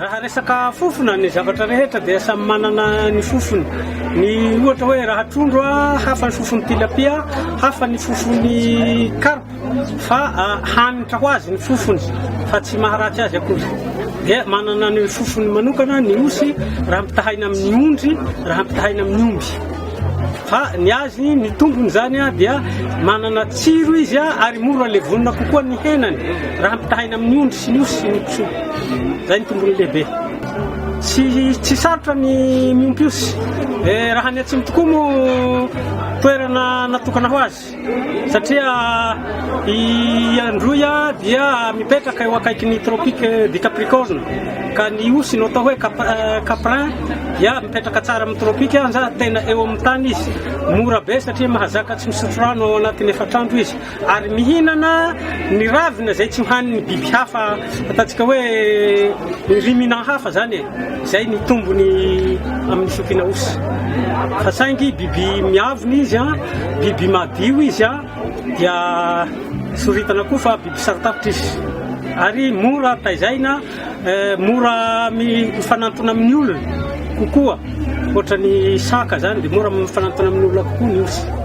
Raha resaka fofona ny zavatra rehetra dia samy manana ny fofony. Ny ohatra hoe raha trondro hafa ny fofony tilapia, hafa ny fofony karpa, fa hanitra ho azy ny fofony fa tsy maharatsy azy akory. Dia manana ny fofony manokana ny osy raha ampitahaina amin'ny ondry, raha ampitahaina amin'ny omby. Fa ny azy ny tombony zany dia manana tsiro izy ary mora levonina kokoa ny henany raha ampitahaina amin'ny ondry sy ny osy sy ny kisoa. Zay ny tombony lehibe. Tsy sarotra ny miompy osy. Raha ny atsimo tokoa moa toerana natokana ho azy satria i androy dia mipetraka eo akaikin'ny tropique du Capricorne ka ny osy no atao hoe caprin dia mipetraka tsara amin'ny tropika tena eo amin'ny tany izy, mora be satria mahazaka tsy misotro rano ao anatin'ny 4 andro izy ary mihinana ny ravina zay tsy hohanin'ny biby hafa, ataontsika hoe ruminant hafa zany zay ny tombony amin'ny fiompina osy. Fa saingy biby miavony izy biby madio izy dia soritana koa fa biby sarotapitra izy ary mora taizaina, mora mifanantona amin'ny olona kokoa, ohatra ny saka zany dia mora mifanantona amin'ny olona kokoa ny osy.